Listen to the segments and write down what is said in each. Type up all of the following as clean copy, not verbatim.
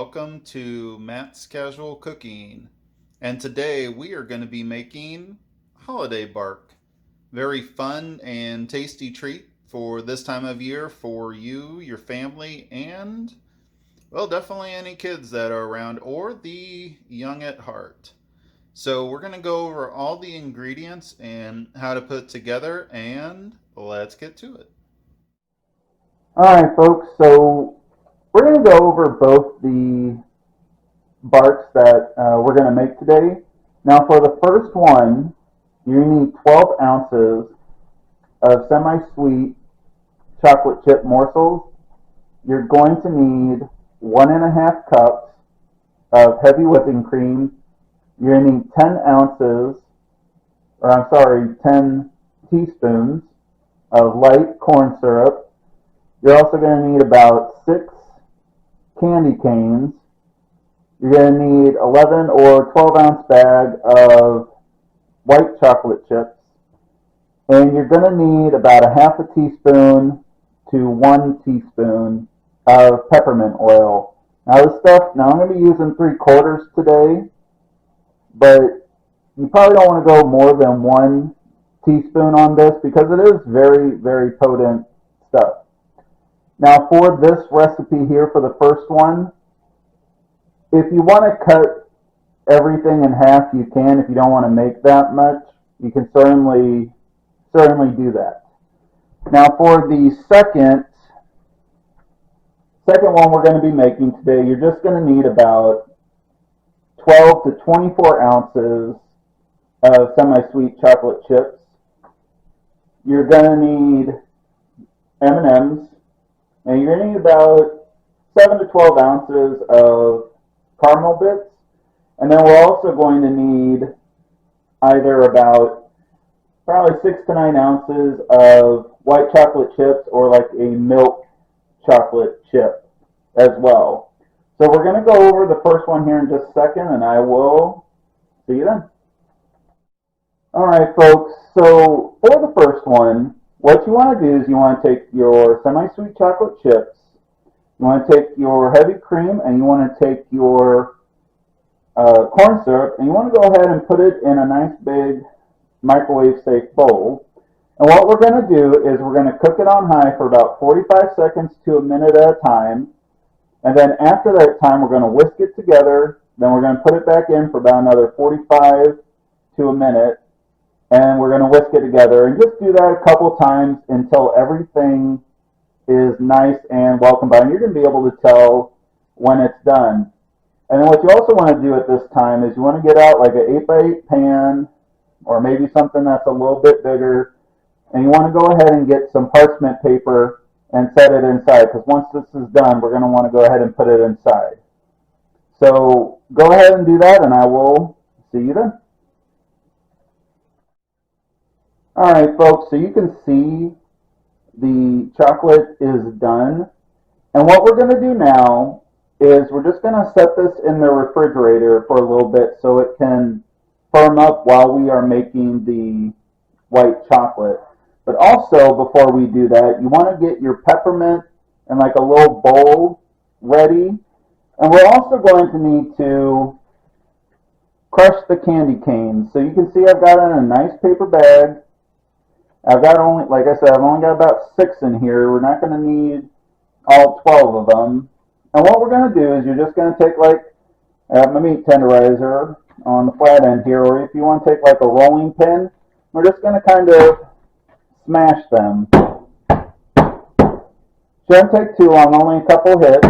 welcome to Matt's Casual Cooking. And today we are going to be making holiday bark. Very fun and tasty treat for this time of year for you, your family, and, well, definitely any kids that are around or the young at heart. So we're going to go over all the ingredients and how to put it together, and let's get to it. Alright, folks, so we're going to go over both the barks that we're going to make today. Now, for the first one, you need 12 ounces of semi sweet chocolate chip morsels. You're going to need 1.5 cups of heavy whipping cream. You're going to need 10 ounces, or I'm sorry, 10 teaspoons of light corn syrup. You're also going to need about 6 candy canes. You're going to need 11 or 12 ounce bag of white chocolate chips. And you're going to need about a half a teaspoon to 1 teaspoon of peppermint oil. Now I'm going to be using 3/4 today, but you probably don't want to go more than 1 teaspoon on this because it is very, very potent stuff. Now for this recipe here for the first one, if you want to cut everything in half, you can. If you don't want to make that much, you can certainly do that. Now for the second one we're going to be making today, you're just going to need about 12 to 24 ounces of semi-sweet chocolate chips. You're going to need M&Ms, and you're going to need about 7 to 12 ounces of caramel bits. And then we're also going to need either about probably 6 to 9 ounces of white chocolate chips or like a milk chocolate chip as well. So we're going to go over the first one here in just a second, and I will see you then. Alright folks, so for the first one, what you want to do is you want to take your semi-sweet chocolate chips, you want to take your heavy cream, and you want to take your corn syrup, and you want to go ahead and put it in a nice big microwave safe bowl. And what we're going to do is we're going to cook it on high for about 45 seconds to a minute at a time. And then after that time, we're going to whisk it together. Then we're going to put it back in for about another 45 to a minute. And we're going to whisk it together. And just do that a couple times until everything is nice and well combined. You're going to be able to tell when it's done. And then what you also want to do at this time is you want to get out like an 8x8 pan or maybe something that's a little bit bigger. And you want to go ahead and get some parchment paper and set it inside, because once this is done, we're going to want to go ahead and put it inside. So go ahead and do that, and I will see you then. Alright folks, so you can see the chocolate is done. And what we're going to do now is we're just going to set this in the refrigerator for a little bit so it can firm up while we are making the white chocolate. But also, before we do that, you want to get your peppermint in like a little bowl ready. And we're also going to need to crush the candy canes. So you can see I've got it in a nice paper bag. I've got only, like I said, I've only got about 6 in here. We're not going to need all 12 of them. And what we're going to do is you're just going to take like my meat tenderizer on the flat end here, or if you want to take like a rolling pin, we're just going to kind of smash them. Shouldn't take too long, only a couple hits.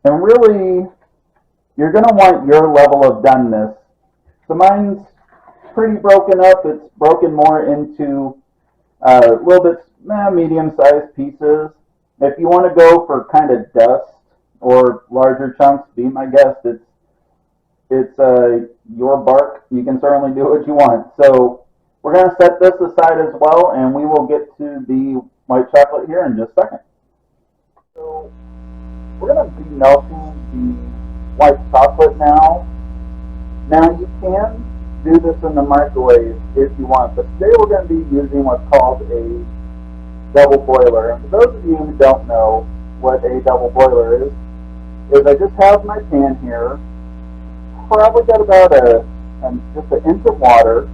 And really, you're going to want your level of doneness. So mine's pretty broken up. It's broken more into a little bit medium-sized pieces. If you want to go for kind of dust or larger chunks, be my guest. It's your bark. You can certainly do what you want. So We're going to set this aside as well, and we will get to the white chocolate here in just a second. So we're going to be melting the white chocolate now. Now you can do this in the microwave if you want, but today we're going to be using what's called a double boiler. And for those of you who don't know what a double boiler is I just have my pan here, probably got about just an inch of water.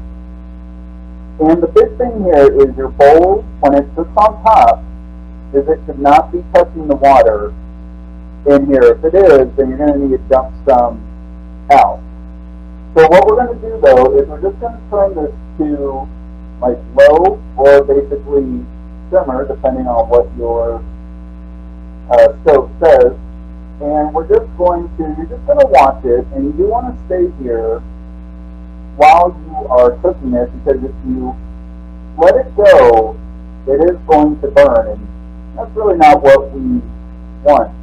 And the big thing here is your bowl, when it sits on top, is it should not be touching the water in here. If it is, then you're going to need to dump some out. So what we're going to do though is we're just going to turn this to like low or basically simmer, depending on what your stove says. And we're just going to, you're just going to watch it, and you do want to stay here while you are cooking it, because if you let it go, it is going to burn, and that's really not what we want.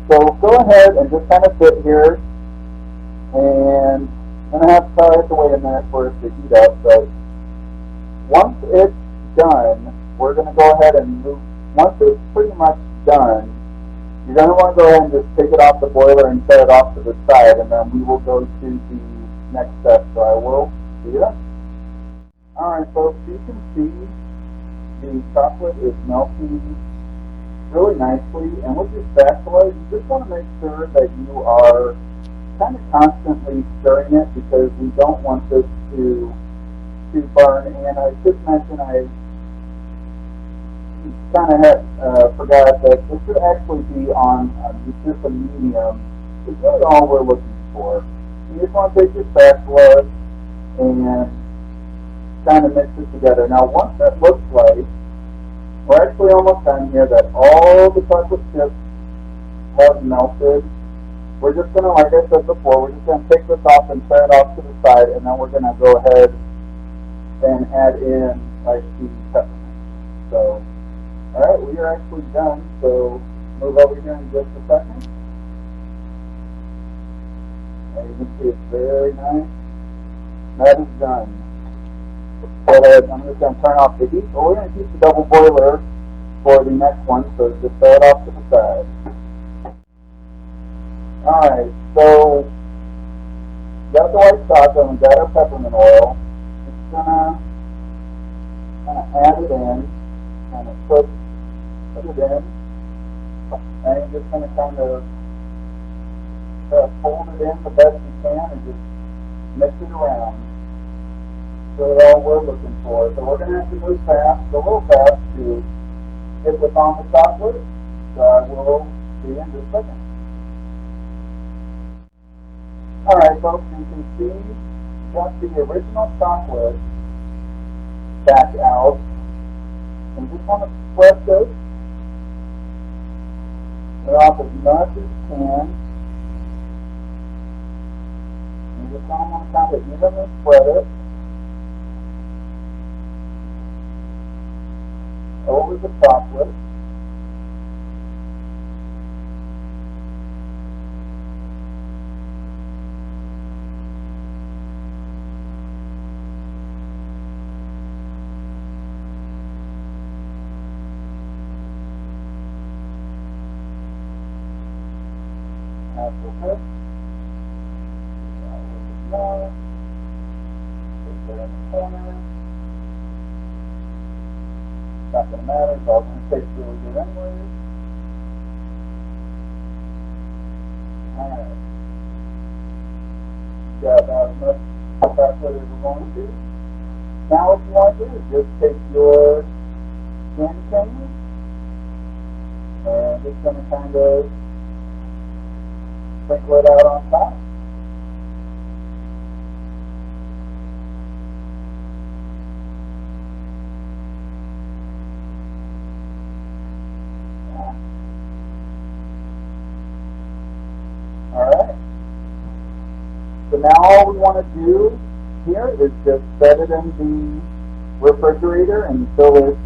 So go ahead and just kind of sit here, and I'm going to probably have to wait a minute for it to heat up, but once it's done, we're going to go ahead and move. Once it's pretty much done, you're going to want to go ahead and just take it off the boiler and set it off to the side, and then we will go to the next step. So I will see you then. Alright folks, you can see the chocolate is melting really nicely, and with your spatula, you just want to make sure that you are kind of constantly stirring it, because we don't want this to burn. And I should mention, I kind of forgot that this should actually be on just a medium. It's really all we're looking for. You just want to take your spatula and kind of mix it together. Now once that looks like, we're actually almost done here, that all the chocolate chips have melted, we're just going to, like I said before, we're just going to take this off and set it off to the side, and then we're going to go ahead and add in like the peppermint. So, alright, we are actually done, so move over here in just a second. And you can see it's very nice. That is done. Go ahead, I'm just going to turn off the heat, but we're going to keep the double boiler for the next one, so just set it off to the side. Alright, so we got the white chocolate and we got our peppermint oil. Just gonna kind of add it in, kind of put it in, and you're just going to kind of fold it in the best you can and just mix it around. So that's all we're looking for. So we're going to have to move fast, a little fast, to get this on the chocolate. So I will see you in just a second. Alright folks, you can see got the original chocolate back out. And you just want to spread this off as much as you can. You just want to kind of evenly spread it over the chocolate. That's okay. More. Put it in the corner. Not going to matter, it's all going to taste really good anyways. Alright. Got about as much chocolate as we're going to. Now what you want to do is just take your candy cane and just going to kind of sprinkle it out on top. Alright. So now all we want to do here is just set it in the refrigerator until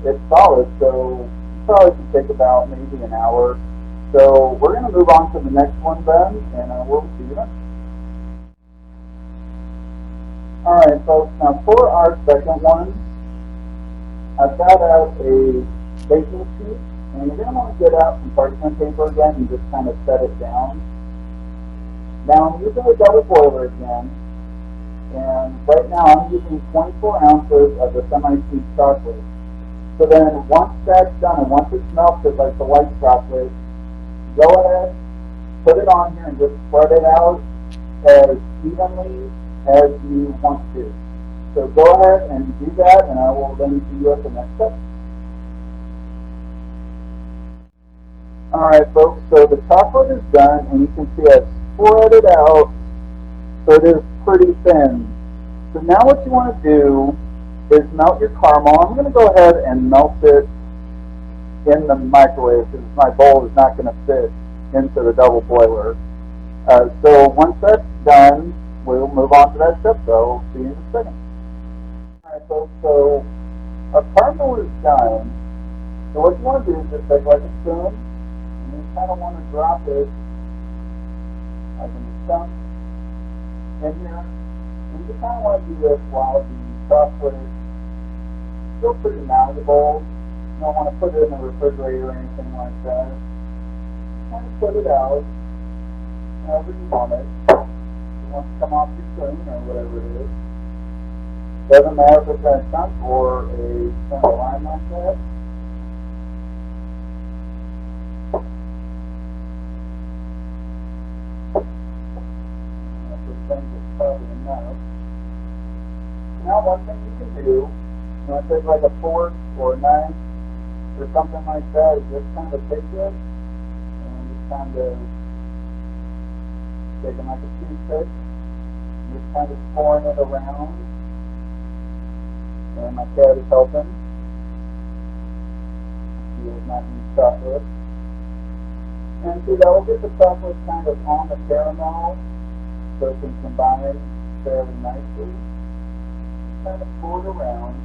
it's solid. So it probably should take about maybe an hour. So we're going to move on to the next one then, and we'll see you then. Alright folks, now for our second one, I've got out a baking sheet, and you're going to want to get out some parchment paper again and just kind of set it down. Now I'm using a double boiler again, and right now I'm using 24 ounces of the semi-sweet chocolate. So then once that's done and once it's melted like the white chocolate, go ahead, put it on here and just spread it out as evenly as you want to. So go ahead and do that, and I will then see you at the next step. Alright folks, so the chocolate is done, and you can see I've spread it out so it is pretty thin. So now what you want to do is melt your caramel. I'm going to go ahead and melt it in the microwave because my bowl is not going to fit into the double boiler. So once that's done, we'll move on to that step, so I'll see you in a second. Alright folks, so our caramel is done. So what you want to do is just take like a spoon, and you kind of want to drop it like in the chunk in here. And you kind of want to do this while the chocolate is still pretty malleable. You don't want to put it in the refrigerator or anything like that. Just kind of put it out however you want it. You want to come off your spoon or whatever it is. Doesn't matter if it's a chunk or a kind of line like that. Probably enough. Now one thing you can do, you want to take like a fork or a knife or something like that, is just kind of take it and just kind of take it like a toothpick, and just kind of pouring it around. And my cat is helping. He is not using chocolate. And see, that will get the chocolate kind of on the caramel, so it can combine fairly nicely. Kind of pour it around.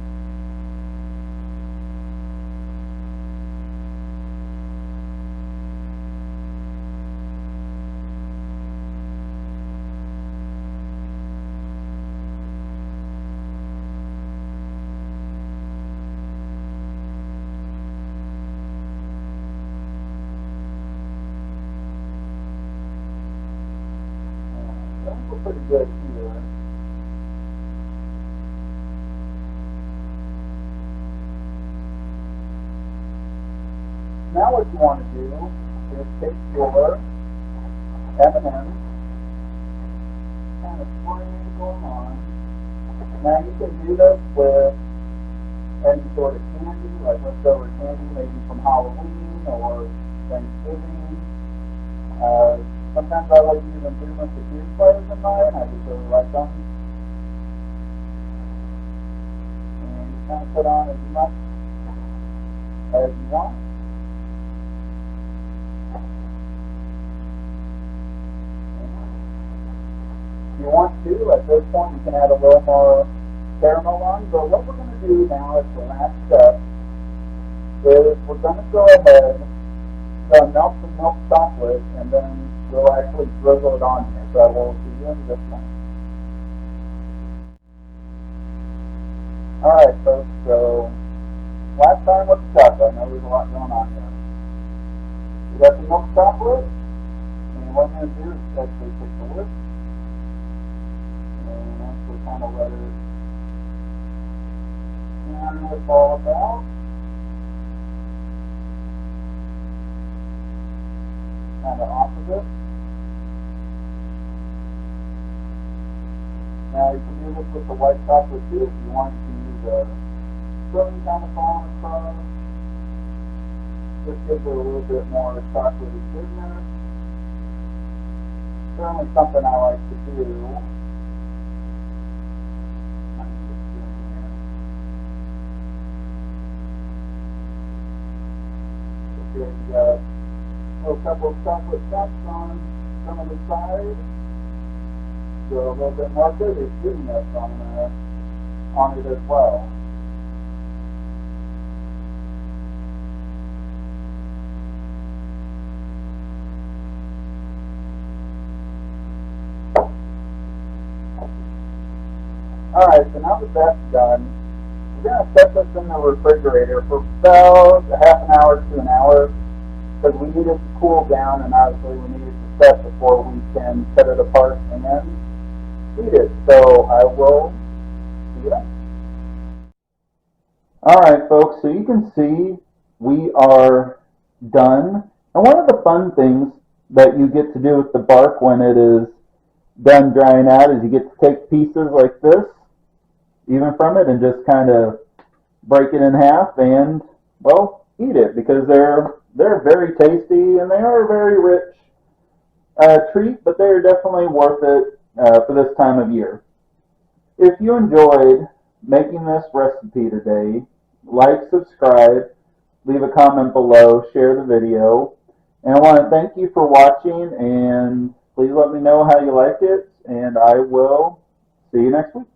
Pretty good here. Now what you want to do is take your M&Ms, kind of sprinkle them on. Now you can do this with any sort of candy, like leftover candy, maybe from Halloween or Thanksgiving. Sometimes I like using pretty much the cube players in mine. I just really like them. And you kind of put on as much as you want. If you want to, at this point, you can add a little more caramel on. But what we're going to do now as the last step is we're going to go ahead and melt some milk chocolate, and then we'll actually drizzle it on here. So I will see you in just a minute. Alright folks, so last time with the chocolate, I know there's a lot going on here. We got the milk chocolate, and what I'm going to do is actually take the lid and actually kind of let it fall about. Kind of off of it. Now you can do this with the white chocolate too if you want to use a spoon kind of falling across. Just gives it a little bit more chocolatey goodness. Certainly something I like to do. Here you got a couple of chocolate chunks on some of the sides. So a little bit more good is goodness on it as well. Alright, so now that that's done, we're going to set this in the refrigerator for about a half an hour to an hour because we need it to cool down and obviously we need it to set before we can cut it apart and eat it. So I will see you then. Alright folks, so you can see we are done. And one of the fun things that you get to do with the bark when it is done drying out is you get to take pieces like this, even from it, and just kind of break it in half and, well, eat it because they're very tasty and they are a very rich treat, but they're definitely worth it for this time of year. If you enjoyed making this recipe today, like, subscribe, leave a comment below, share the video, and I want to thank you for watching, and please let me know how you like it, and I will see you next week.